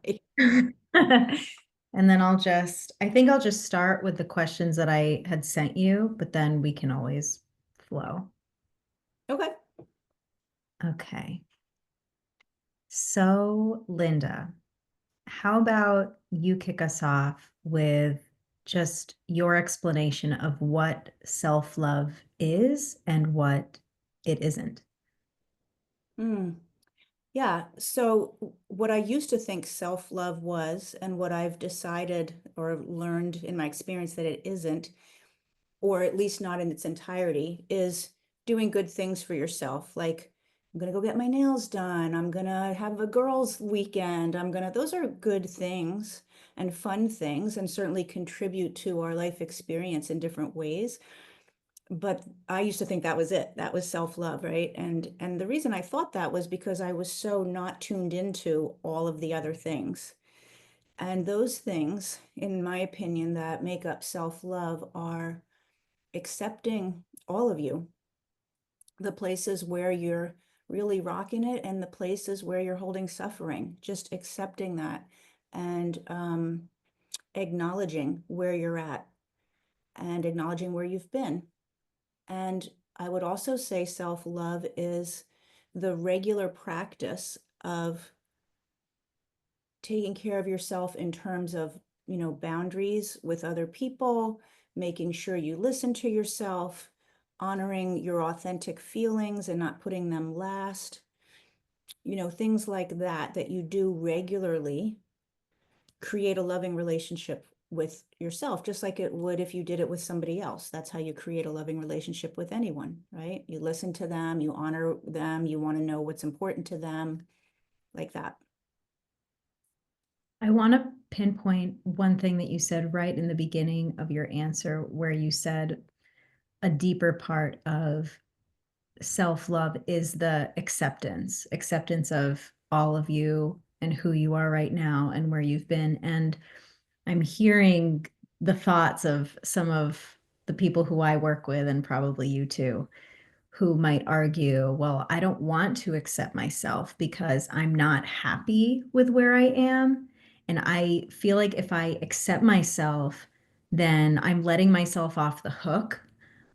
Right. And then I think I'll just start with the questions that I had sent you, but then we can always flow. Okay. Okay. So, Linda, how about you kick us off with just your explanation of what self-love is and what it isn't? Mm. Yeah. So what I used to think self-love was, and what I've decided or learned in my experience that it isn't, or at least not in its entirety, is doing good things for yourself. Like, I'm going to go get my nails done. I'm going to have a girls' weekend. Those are good things and fun things, and certainly contribute to our life experience in different ways. But I used to think that was it. That was self-love, right? And the reason I thought that was because I was so not tuned into all of the other things. And those things, in my opinion, that make up self-love are accepting all of you, the places where you're really rocking it and the places where you're holding suffering, just accepting that and acknowledging where you're at and acknowledging where you've been. And I would also say self-love is the regular practice of taking care of yourself in terms of, boundaries with other people, making sure you listen to yourself, honoring your authentic feelings and not putting them last, things like that that you do regularly create a loving relationship with yourself, just like it would if you did it with somebody else. That's how you create a loving relationship with anyone, right? You listen to them, you honor them, you want to know what's important to them, like that. I want to pinpoint one thing that you said right in the beginning of your answer, where you said a deeper part of self-love is the acceptance of all of you and who you are right now and where you've been. And I'm hearing the thoughts of some of the people who I work with, and probably you too, who might argue, well, I don't want to accept myself because I'm not happy with where I am. And I feel like if I accept myself, then I'm letting myself off the hook.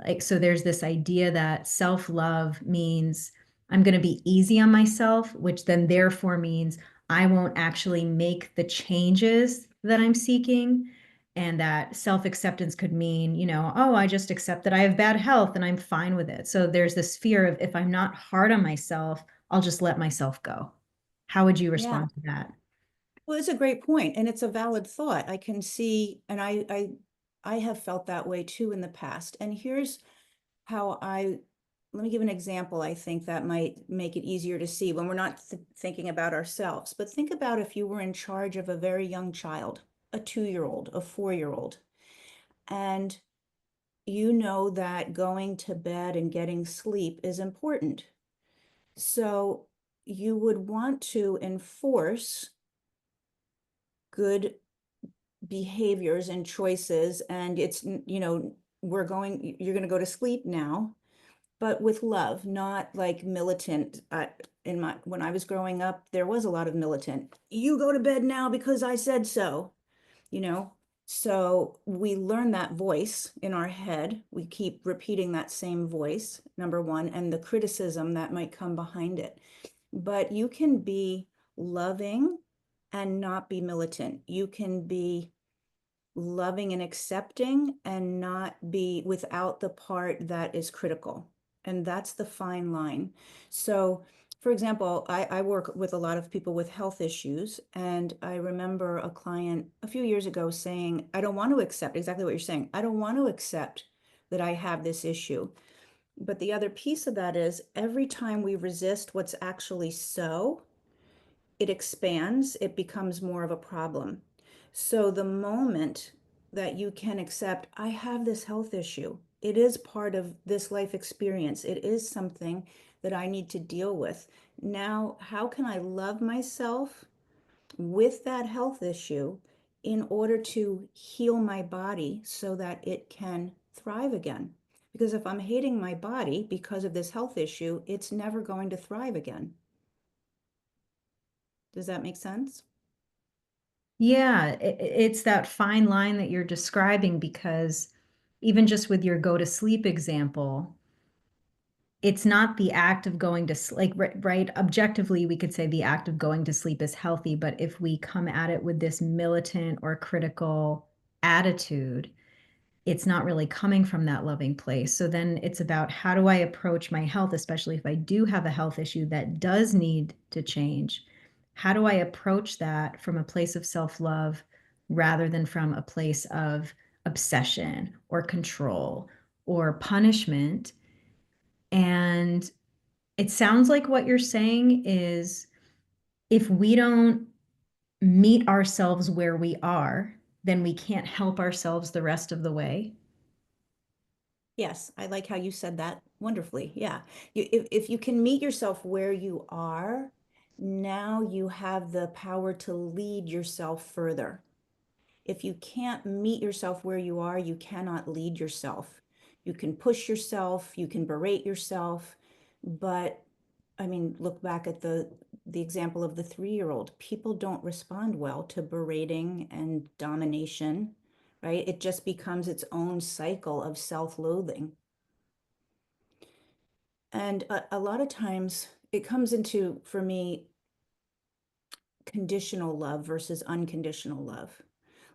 Like, so there's this idea that self love means I'm going to be easy on myself, which then therefore means I won't actually make the changes that I'm seeking. And that self acceptance could mean, oh, I just accept that I have bad health and I'm fine with it. So there's this fear of if I'm not hard on myself, I'll just let myself go. How would you Yeah. respond to that? Well, it's a great point, and it's a valid thought. I can see, and I have felt that way too in the past. And here's how let me give an example. I think that might make it easier to see when we're not thinking about ourselves. But think about if you were in charge of a very young child, a 2-year-old, a 4-year-old, and you know that going to bed and getting sleep is important. So you would want to enforce good behaviors and choices, and you're going to go to sleep now, but with love, not like militant. In my When I was growing up, there was a lot of militant. You go to bed now because I said so, you know. So we learn that voice in our head. We keep repeating that same voice, number one, and the criticism that might come behind it. But you can be loving and not be militant. You can be loving and accepting and not be without the part that is critical. And that's the fine line. So, for example, I work with a lot of people with health issues. And I remember a client a few years ago saying, I don't want to accept exactly what you're saying. I don't want to accept that I have this issue. But the other piece of that is every time we resist what's actually so, it expands, it becomes more of a problem. So the moment that you can accept, I have this health issue, it is part of this life experience, it is something that I need to deal with. Now, how can I love myself with that health issue in order to heal my body so that it can thrive again? Because if I'm hating my body because of this health issue, it's never going to thrive again. Does that make sense? Yeah, it's that fine line that you're describing because even just with your go to sleep example, it's not the act of going to sleep, like, right, objectively, we could say the act of going to sleep is healthy, but if we come at it with this militant or critical attitude, it's not really coming from that loving place. So then it's about how do I approach my health, especially if I do have a health issue that does need to change? How do I approach that from a place of self love rather than from a place of obsession or control or punishment? And it sounds like what you're saying is if we don't meet ourselves where we are, then we can't help ourselves the rest of the way. Yes, I like how you said that wonderfully. Yeah. If you can meet yourself where you are, now you have the power to lead yourself further. If you can't meet yourself where you are, you cannot lead yourself. You can push yourself, you can berate yourself, but I mean, look back at the example of the 3-year-old. People don't respond well to berating and domination, right? It just becomes its own cycle of self-loathing. And a lot of times it comes into, for me, conditional love versus unconditional love.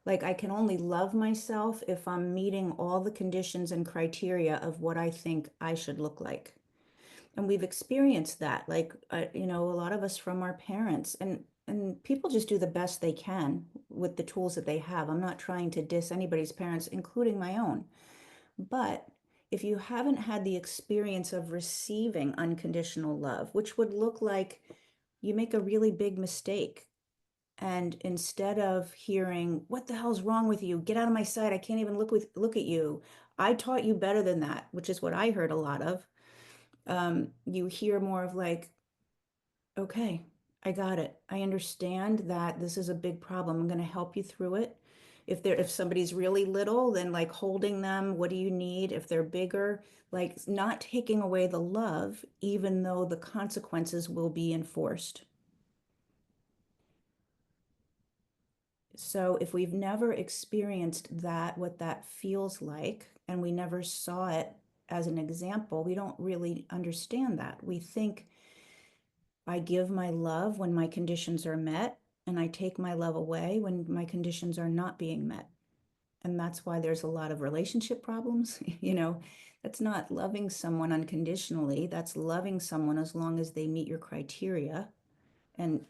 Like I can only love myself if I'm meeting all the conditions and criteria of what I think I should look like. And we've experienced that, like, a lot of us from our parents, and people just do the best they can with the tools that they have. I'm not trying to diss anybody's parents, including my own. But if you haven't had the experience of receiving unconditional love, which would look like you make a really big mistake, and instead of hearing, "What the hell's wrong with you? Get out of my sight. I can't even look at you. I taught you better than that," which is what I heard a lot of. You hear more of like, "Okay, I got it. I understand that this is a big problem. I'm going to help you through it." If somebody's really little, then like holding them, "What do you need?" If they're bigger, like not taking away the love, even though the consequences will be enforced. So if we've never experienced that, what that feels like, and we never saw it as an example, we don't really understand that. We think I give my love when my conditions are met, and I take my love away when my conditions are not being met. And that's why there's a lot of relationship problems. That's not loving someone unconditionally. That's loving someone as long as they meet your criteria. And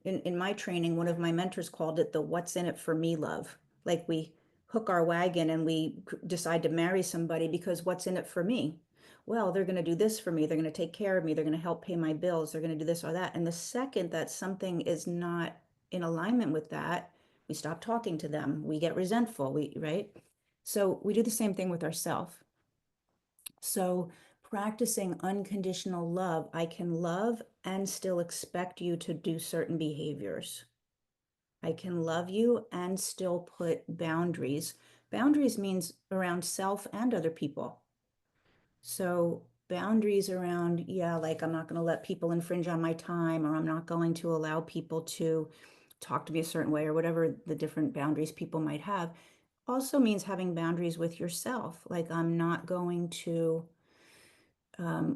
in my training, one of my mentors called it the "what's in it for me" love. Like we hook our wagon and we decide to marry somebody because what's in it for me? Well, they're going to do this for me. They're going to take care of me. They're going to help pay my bills. They're going to do this or that. And the second that something is not in alignment with that, we stop talking to them. We get resentful. Right? So we do the same thing with ourselves. So practicing unconditional love, I can love and still expect you to do certain behaviors. I can love you and still put boundaries. Boundaries means around self and other people. So boundaries around, yeah, like I'm not going to let people infringe on my time, or I'm not going to allow people to talk to me a certain way, or whatever the different boundaries people might have. Also means having boundaries with yourself. Like I'm not going to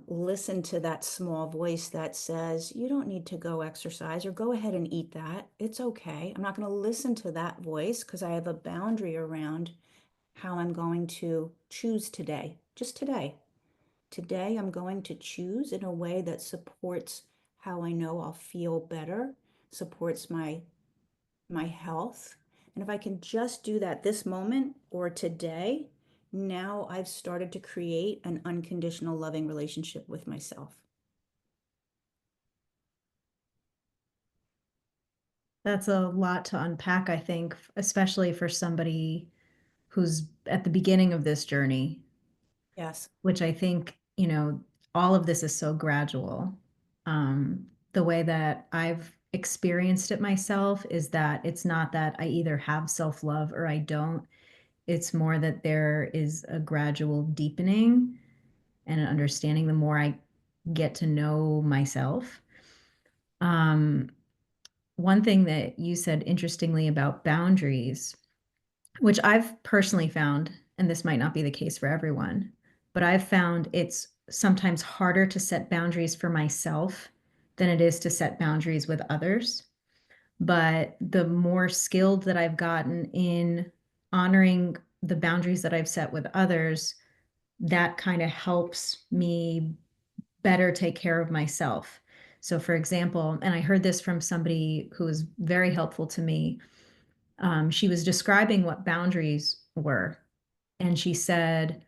listen to that small voice that says, "You don't need to go exercise or go ahead and eat that. It's okay." I'm not going to listen to that voice because I have a boundary around how I'm going to choose today. Just today. Today, I'm going to choose in a way that supports how I know I'll feel better, supports my health. And if I can just do that this moment or today, now I've started to create an unconditional loving relationship with myself. That's a lot to unpack, I think, especially for somebody who's at the beginning of this journey, Yes. which I think, all of this is so gradual. The way that I've experienced it myself is that it's not that I either have self love or I don't. It's more that there is a gradual deepening and an understanding the more I get to know myself. Um, one thing that you said interestingly about boundaries, which I've personally found, and this might not be the case for everyone, but I've found it's sometimes harder to set boundaries for myself than it is to set boundaries with others. But the more skilled that I've gotten in honoring the boundaries that I've set with others, that kind of helps me better take care of myself. So, for example, and I heard this from somebody who was very helpful to me. She was describing what boundaries were. And she said,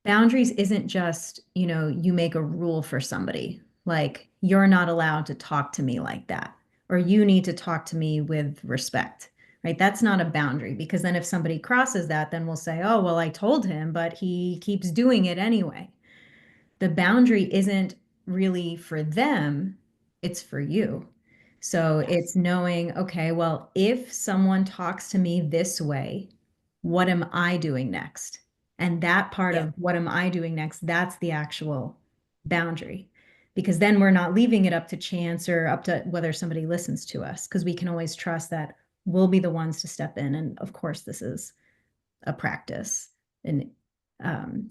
boundaries isn't just, you make a rule for somebody, like you're not allowed to talk to me like that, or you need to talk to me with respect, right? That's not a boundary, because then if somebody crosses that, then we'll say, oh, well, I told him, but he keeps doing it anyway. The boundary isn't really for them, it's for you. So Yes, it's knowing, okay, well, if someone talks to me this way, what am I doing next? And that part yeah, of what am I doing next, that's the actual boundary. Because then we're not leaving it up to chance or up to whether somebody listens to us, because we can always trust that we'll be the ones to step in. And of course, this is a practice, and um,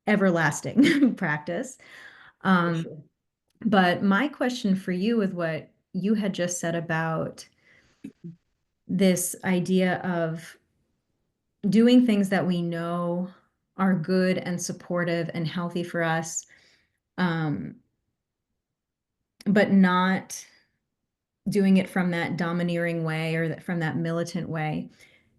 everlasting practice. for Um, sure. but my question for you, with what you had just said about this idea of doing things that we know are good and supportive and healthy for us, um, but not doing it from that domineering way or from that militant way.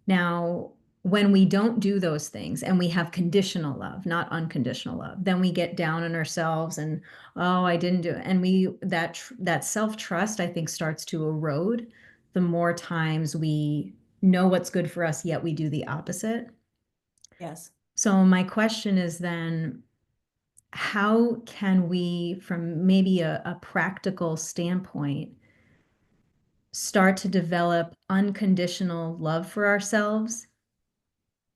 Now, when we don't do those things and we have conditional love, not unconditional love, then we get down on ourselves and, oh, I didn't do it. And that self-trust, I think, starts to erode the more times we know what's good for us, yet we do the opposite. Yes. So my question is then, how can we, from maybe a practical standpoint, start to develop unconditional love for ourselves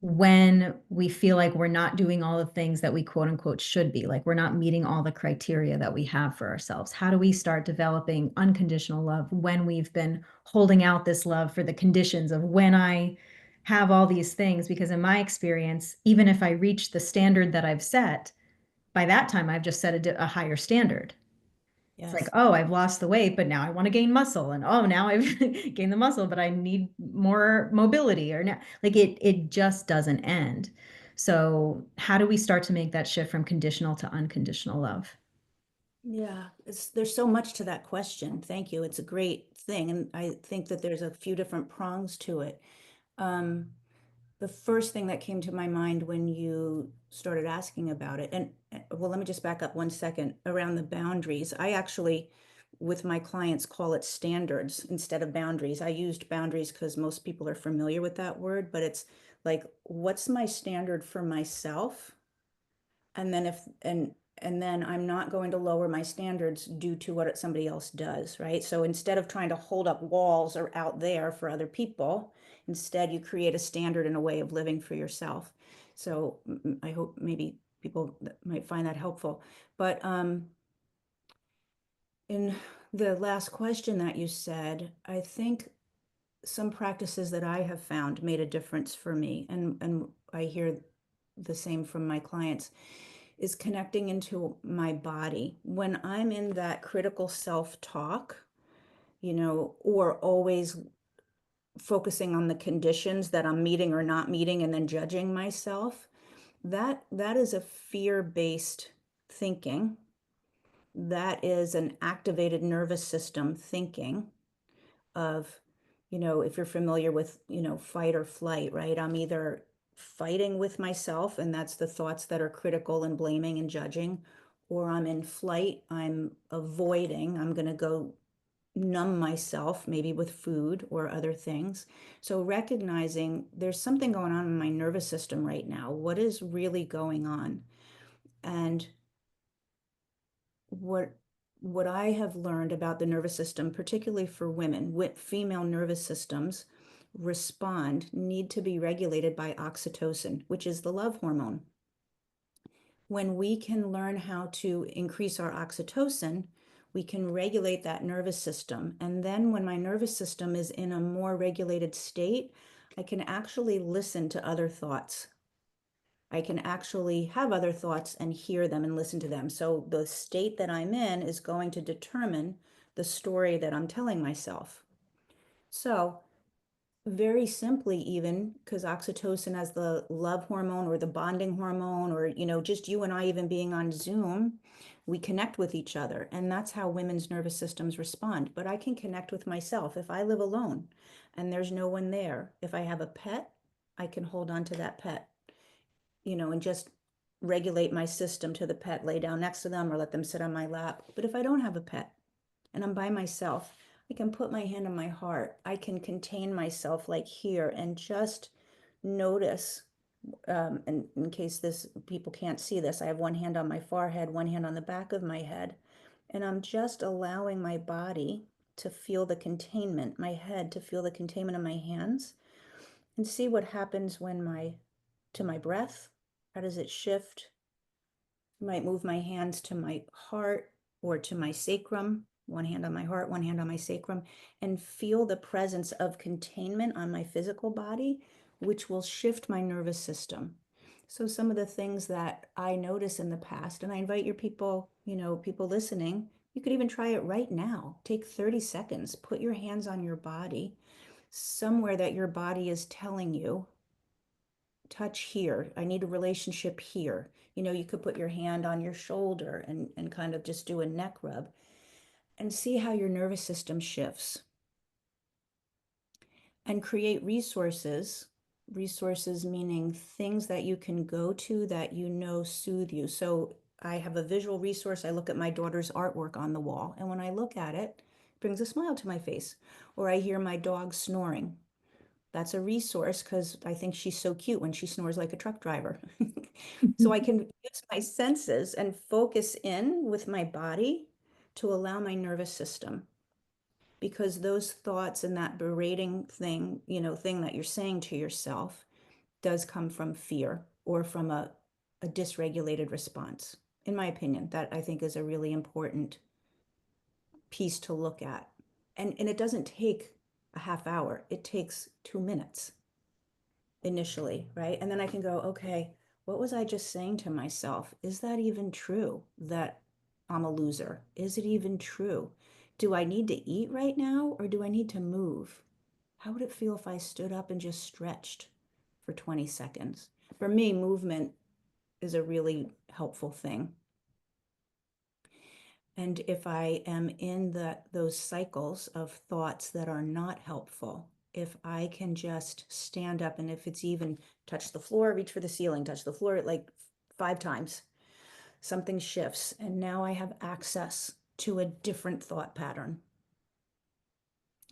when we feel like we're not doing all the things that we quote unquote should be, like we're not meeting all the criteria that we have for ourselves? How do we start developing unconditional love when we've been holding out this love for the conditions of when I have all these things? Because in my experience, even if I reach the standard that I've set, by that time I've just set a higher standard. It's like, Yes. oh, I've lost the weight, but now I want to gain muscle. And oh, now I've gained the muscle, but I need more mobility. Or now, like it just doesn't end. So how do we start to make that shift from conditional to unconditional love? Yeah, there's so much to that question. Thank you. It's a great thing. And I think that there's a few different prongs to it. Um, the first thing that came to my mind when you started asking about it, and well, let me just back up 1 second around the boundaries. I actually, with my clients, call it standards instead of boundaries. I used boundaries because most people are familiar with that word, but it's like, what's my standard for myself? And then and then I'm not going to lower my standards due to what somebody else does, right? So instead of trying to hold up walls or out there for other people, instead you create a standard and a way of living for yourself. So I hope maybe people might find that helpful. But in the last question that you said, I think some practices that I have found made a difference for me, and I hear the same from my clients, is connecting into my body. When I'm in that critical self-talk, or always focusing on the conditions that I'm meeting or not meeting and then judging myself, that is a fear-based thinking. That is an activated nervous system thinking of, if you're familiar with, fight or flight, right? I'm either fighting with myself, and that's the thoughts that are critical and blaming and judging, or I'm in flight, I'm avoiding, I'm going to go numb myself, maybe with food or other things. So recognizing there's something going on in my nervous system right now. What is really going on? And what what I have learned about the nervous system, particularly for women, with female nervous systems need to be regulated by oxytocin, which is the love hormone. When we can learn how to increase our oxytocin, we can regulate that nervous system. And then when my nervous system is in a more regulated state, I can actually listen to other thoughts. I can actually have other thoughts and hear them and listen to them. So the state that I'm in is going to determine the story that I'm telling myself. So very simply, even because oxytocin as the love hormone or the bonding hormone, or just you and I even being on Zoom, we connect with each other, and that's how women's nervous systems respond. But I can connect with myself if I live alone and there's no one there. If I have a pet, I can hold on to that pet, and just regulate my system to the pet, lay down next to them or let them sit on my lap. But if I don't have a pet and I'm by myself, I can put my hand on my heart. I can contain myself like here and just notice. And in case this people can't see this, I have one hand on my forehead, one hand on the back of my head, and I'm just allowing my body to feel the containment, my head to feel the containment of my hands, and see what happens when to my breath. How does it shift? I might move my hands to my heart or to my sacrum, one hand on my heart, one hand on my sacrum, and feel the presence of containment on my physical body, which will shift my nervous system. So some of the things that I notice in the past, and I invite your people, people listening, you could even try it right now. Take 30 seconds, put your hands on your body, somewhere that your body is telling you, touch here. I need a relationship here. You could put your hand on your shoulder and kind of just do a neck rub and see how your nervous system shifts. And create resources. Resources meaning things that you can go to that soothe you. So I have a visual resource. I look at my daughter's artwork on the wall, and when I look at it, it brings a smile to my face. Or I hear my dog snoring. That's a resource because I think she's so cute when she snores like a truck driver. So I can use my senses and focus in with my body to allow my nervous system, because those thoughts and that berating thing that you're saying to yourself does come from fear or from a dysregulated response. In my opinion, that I think is a really important piece to look at. And it doesn't take a half hour, it takes 2 minutes initially, right? And then I can go, okay, what was I just saying to myself? Is that even true that I'm a loser? Is it even true? Do I need to eat right now or do I need to move? How would it feel if I stood up and just stretched for 20 seconds? For me, movement is a really helpful thing. And if I am in those cycles of thoughts that are not helpful, if I can just stand up, and if it's even touch the floor, reach for the ceiling, touch the floor like 5 times, something shifts. And now I have access to a different thought pattern.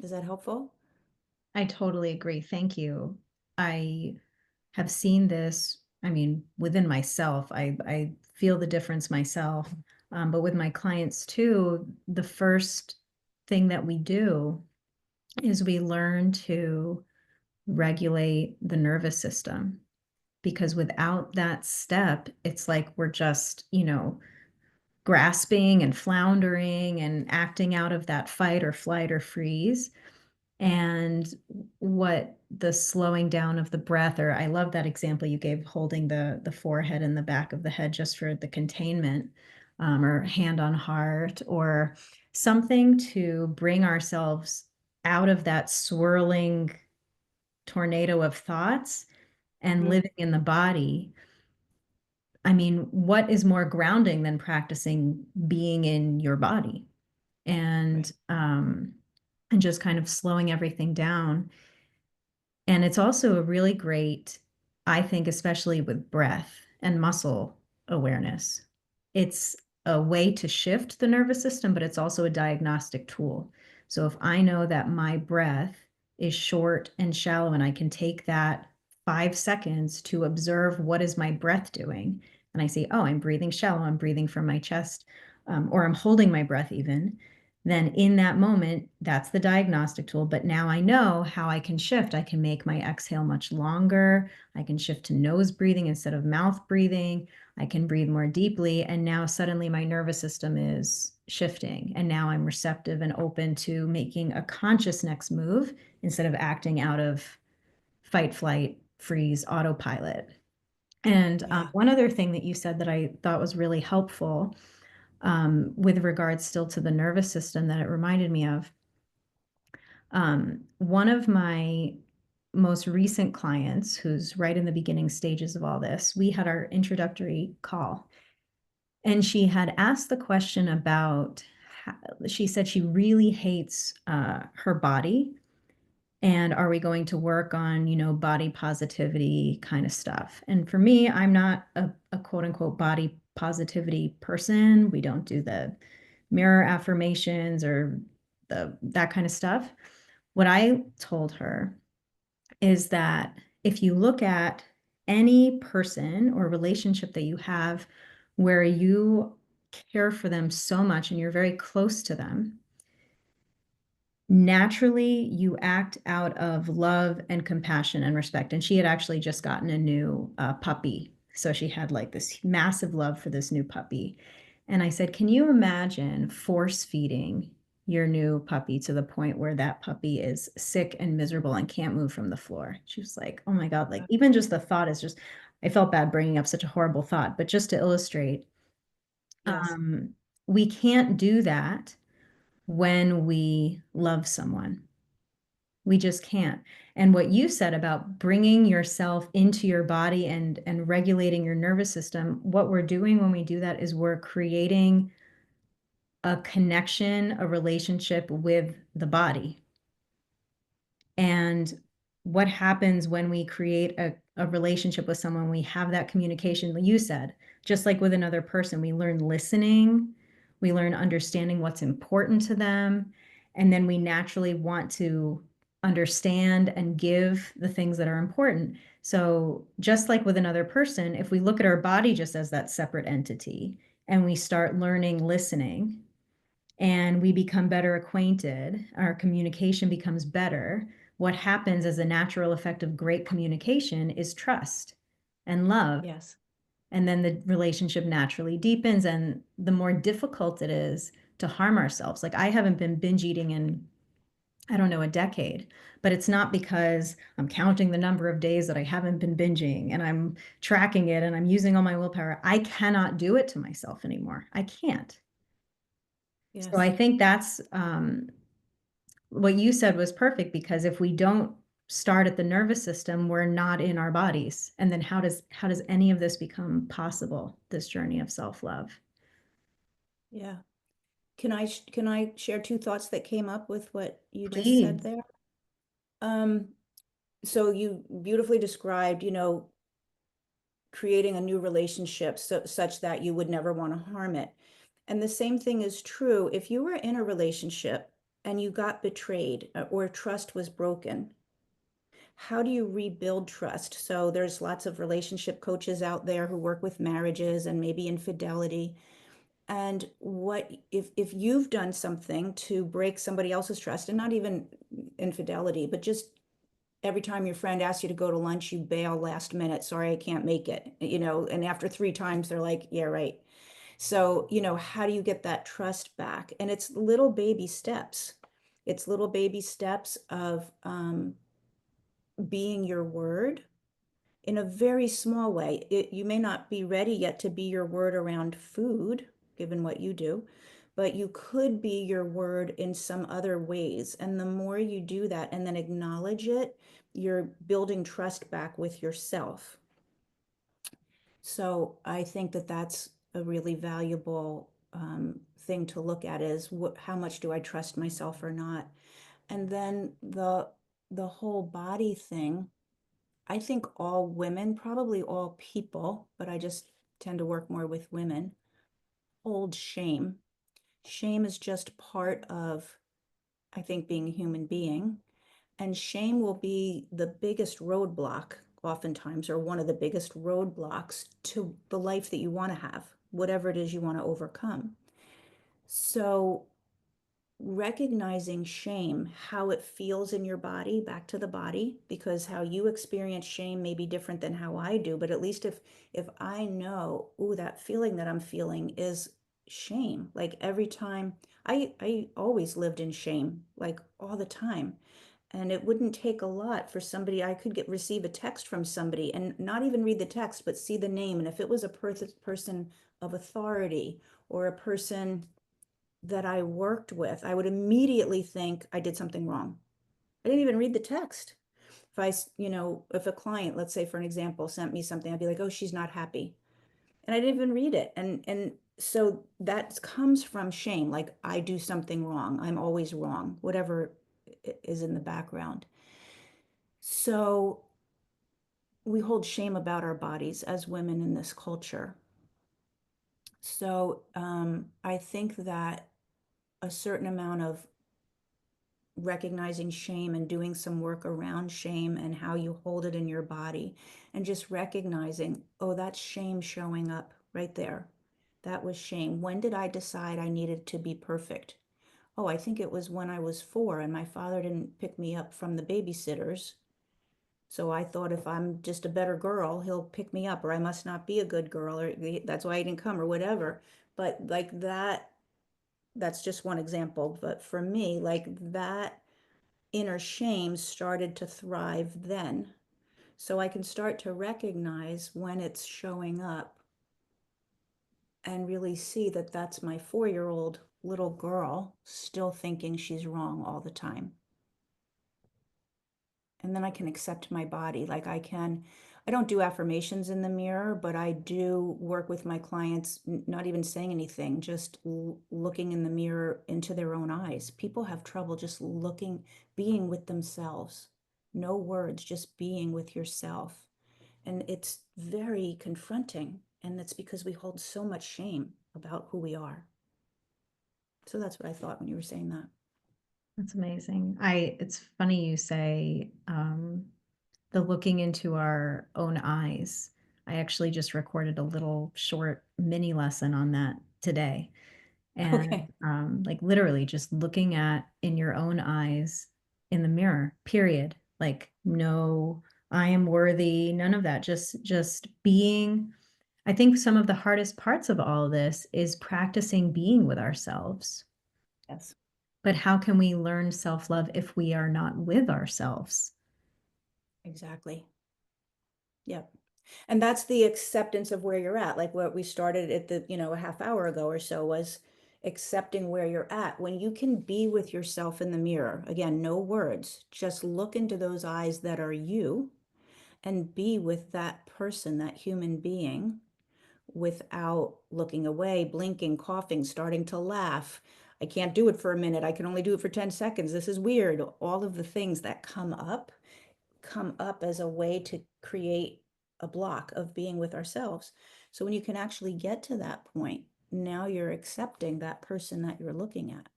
Is that helpful? I totally agree. Thank you. I have seen this, I mean, within myself. I feel the difference myself. But with my clients too, the first thing that we do is we learn to regulate the nervous system, because without that step, it's like we're just, grasping and floundering and acting out of that fight or flight or freeze. And what the slowing down of the breath, or I love that example you gave, holding the forehead and the back of the head just for the containment, or hand on heart, or something to bring ourselves out of that swirling tornado of thoughts and living in the body. I mean, what is more grounding than practicing being in your body and and just kind of slowing everything down. And it's also a really great, I think, especially with breath and muscle awareness. It's a way to shift the nervous system, but it's also a diagnostic tool. So if I know that my breath is short and shallow, and I can take that 5 seconds to observe what is my breath doing, and I see, oh, I'm breathing shallow, I'm breathing from my chest, or I'm holding my breath even, then in that moment, that's the diagnostic tool. But now I know how I can shift. I can make my exhale much longer. I can shift to nose breathing instead of mouth breathing. I can breathe more deeply. And now suddenly my nervous system is shifting. And now I'm receptive and open to making a conscious next move instead of acting out of fight, flight, freeze, autopilot. And Yeah. one other thing that you said that I thought was really helpful, with regards still to the nervous system, that it reminded me of, one of my most recent clients, who's right in the beginning stages of all this, we had our introductory call, and she had asked the question about, she said she really hates her body, and are we going to work on, body positivity kind of stuff. And for me, I'm not a quote unquote body positivity person. We don't do the mirror affirmations or that kind of stuff. What I told her is that if you look at any person or relationship that you have where you care for them so much and you're very close to them, naturally you act out of love and compassion and respect. And she had actually just gotten a new puppy. So she had like this massive love for this new puppy. And I said, can you imagine force feeding your new puppy to the point where that puppy is sick and miserable and can't move from the floor? She was like, oh my God, like even just the thought is just, I felt bad bringing up such a horrible thought, but just to illustrate, Yes. um, we can't do that when we love someone. We just can't. And what you said about bringing yourself into your body and regulating your nervous system, what we're doing when we do that is we're creating a connection, a relationship with the body. And what happens when we create a relationship with someone, we have that communication, like you said, just like with another person, we learn listening, we learn understanding what's important to them, and then we naturally want to understand and give the things that are important. So just like with another person, if we look at our body just as that separate entity and we start learning listening and we become better acquainted, our communication becomes better. What happens as a natural effect of great communication is trust and love. Yes. And then the relationship naturally deepens. And the more difficult it is to harm ourselves. Like I haven't been binge eating in, I don't know, a decade, but it's not because I'm counting the number of days that I haven't been binging and I'm tracking it and I'm using all my willpower. I cannot do it to myself anymore. I can't. So I Yes. think that's what you said was perfect, because if we don't start at the nervous system, we're not in our bodies. And then how does any of this become possible, this journey of self-love? Yeah. Can I share two thoughts that came up with what you just said Please. there? Um, so you beautifully described, creating a new relationship such that you would never want to harm it. And the same thing is true if you were in a relationship and you got betrayed or trust was broken. How do you rebuild trust? So there's lots of relationship coaches out there who work with marriages and maybe infidelity. And what if you've done something to break somebody else's trust, and not even infidelity, but just every time your friend asks you to go to lunch, you bail last minute. Sorry, I can't make it. And after three times, they're like, yeah, right. So, how do you get that trust back? And it's little baby steps. It's little baby steps of being your word in a very small way. You may not be ready yet to be your word around food, given what you do, but you could be your word in some other ways. And the more you do that and then acknowledge it, you're building trust back with yourself. So I think that that's a really valuable thing to look at is how much do I trust myself or not? And then the whole body thing. I think all women, probably all people, but I just tend to work more with women, hold shame. Shame is just part of, I think, being a human being. And shame will be the biggest roadblock, oftentimes, or one of the biggest roadblocks to the life that you want to have, whatever it is you want to overcome. So recognizing shame, how it feels in your body, back to the body, because how you experience shame may be different than how I do. But at least if I know, oh, that feeling that I'm feeling is shame, like every time I always lived in shame, like all the time. And it wouldn't take a lot for somebody, I could receive a text from somebody and not even read the text, but see the name. And if it was a person of authority or a person that I worked with, I would immediately think I did something wrong. I didn't even read the text. If if a client, let's say for an example, sent me something, I'd be like, oh, she's not happy. And I didn't even read it. And so that comes from shame. Like I do something wrong. I'm always wrong, whatever is in the background. So we hold shame about our bodies as women in this culture. So I think that a certain amount of recognizing shame and doing some work around shame and how you hold it in your body and just recognizing, oh, that's shame showing up right there. That was shame. When did I decide I needed to be perfect? Oh, I think it was when I was 4 and my father didn't pick me up from the babysitters. So I thought if I'm just a better girl, he'll pick me up, or I must not be a good girl, or that's why I didn't come, or whatever. But like that's just one example. But for me, like that inner shame started to thrive then. So I can start to recognize when it's showing up and really see that that's my 4-year-old little girl still thinking she's wrong all the time. And then I can accept my body. I don't do affirmations in the mirror, but I do work with my clients, not even saying anything, just looking in the mirror into their own eyes. People have trouble just looking, being with themselves. No words, just being with yourself. And it's very confronting. And it's because we hold so much shame about who we are. So that's what I thought when you were saying that. That's amazing. It's funny you say the looking into our own eyes. I actually just recorded a little short mini lesson on that today. And Okay. like literally just looking at in your own eyes in the mirror, period. Like, no, I am worthy, none of that. Just being. I think some of the hardest parts of all of this is practicing being with ourselves. Yes, But how can we learn self-love if we are not with ourselves? exactly. Yep. And that's the acceptance of where you're at. Like what we started at a half hour ago or so was accepting where you're at. When you can be with yourself in the mirror, again, no words, just look into those eyes that are you and be with that person, that human being, without looking away, blinking, coughing, starting to laugh. I can't do it for a minute. I can only do it for 10 seconds. This is weird. All of the things that come up as a way to create a block of being with ourselves. So when you can actually get to that point, now you're accepting that person that you're looking at.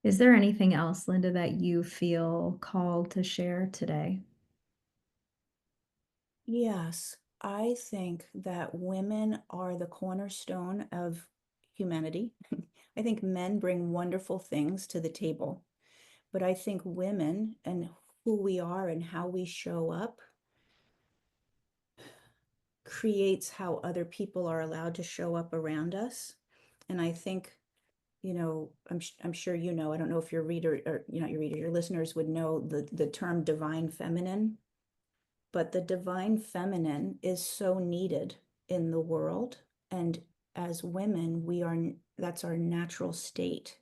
Is there anything else, Linda, that you feel called to share today? Yes, I think that women are the cornerstone of humanity. I think men bring wonderful things to the table, but I think women and who we are and how we show up creates how other people are allowed to show up around us. And I think, I'm sure I don't know if your reader or not your reader, your listeners would know the term divine feminine, but the divine feminine is so needed in the world. And as women, that's our natural state.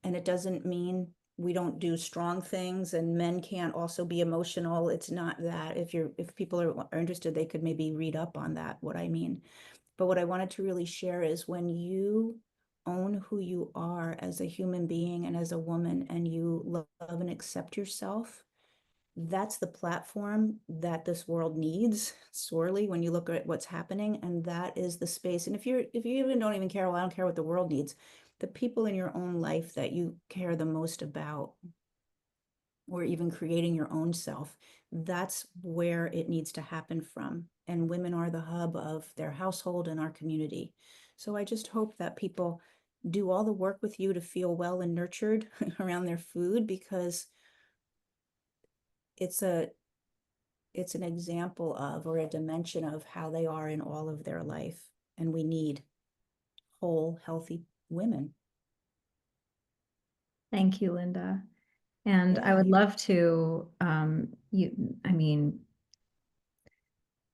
And it doesn't mean we don't do strong things and men can't also be emotional. It's not that. If people are interested, they could maybe read up on that, what I mean. But what I wanted to really share is when you own who you are as a human being and as a woman, and you love and accept yourself, that's the platform that this world needs sorely when you look at what's happening. And that is the space. And if you even don't even care, well, I don't care what the world needs, the people in your own life that you care the most about, or even creating your own self, that's where it needs to happen from. And women are the hub of their household and our community. So I just hope that people do all the work with you to feel well and nurtured around their food, because it's a it's an example of, or a dimension of, how they are in all of their life. And we need whole, healthy women. Thank you, Linda. And I Yeah, would love to, I mean,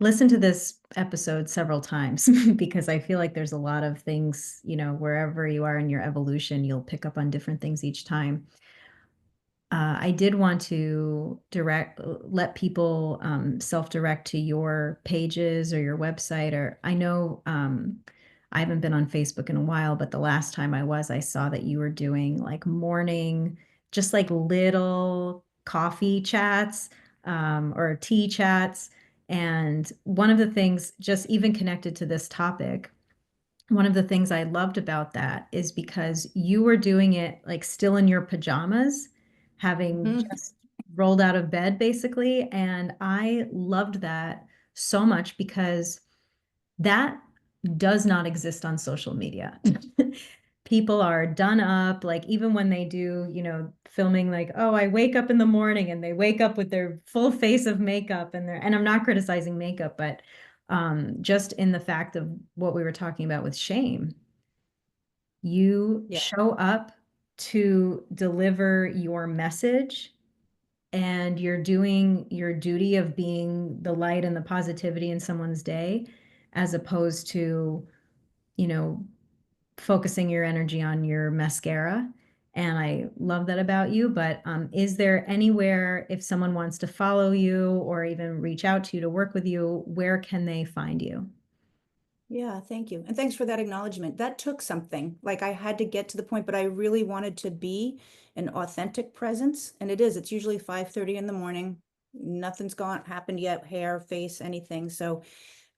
listen to this episode several times because I feel like there's a lot of things, wherever you are in your evolution, you'll pick up on different things each time. I did want to let people self-direct to your pages or your website. Or I know I haven't been on Facebook in a while, but the last time I was, I saw that you were doing like morning, just like little coffee chats or tea chats. And one of the things, just even connected to this topic, one of the things I loved about that is because you were doing it like still in your pajamas, having mhm. just rolled out of bed basically. And I loved that so much because that does not exist on social media. People are done up, like even when they do, filming like, oh, I wake up in the morning and they wake up with their full face of makeup and I'm not criticizing makeup, but just in the fact of what we were talking about with shame, you Yeah. show up to deliver your message and you're doing your duty of being the light and the positivity in someone's day, as opposed to, you know, focusing your energy on your mascara. And I love that about you. But is there anywhere, if someone wants to follow you or even reach out to you to work with you, where can they find you? Yeah, thank you. And thanks for that acknowledgement. That took something. Like, I had to get to the point, but I really wanted to be an authentic presence. And it is. It's usually 5:30 in the morning. Nothing's gone happened yet, hair, face, anything. So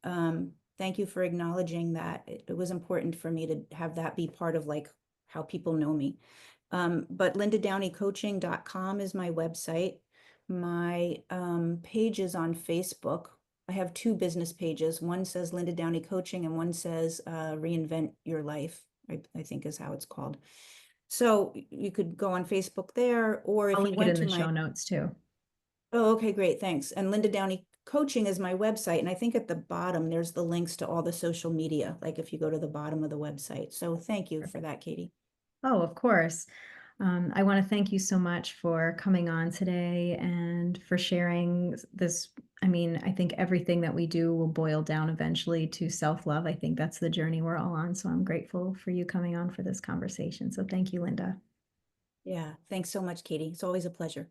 thank you for acknowledging that. It was important for me to have that be part of like how people know me. But lindadowneycoaching.com is my website. My page is on Facebook. I have two business pages. One says Linda Downey Coaching and one says Reinvent Your Life, I think is how it's called. So you could go on Facebook there, or I'll if you link it went in to the my, show notes too. oh, okay, great, thanks. And Linda Downey Coaching is my website. And I think at the bottom, there's the links to all the social media, like if you go to the bottom of the website. So thank you for that, Katie. Oh, of course. I want to thank you so much for coming on today and for sharing this. I mean, I think everything that we do will boil down eventually to self-love. I think that's the journey we're all on. So I'm grateful for you coming on for this conversation. So thank you, Linda. Yeah, thanks so much, Katie. It's always a pleasure.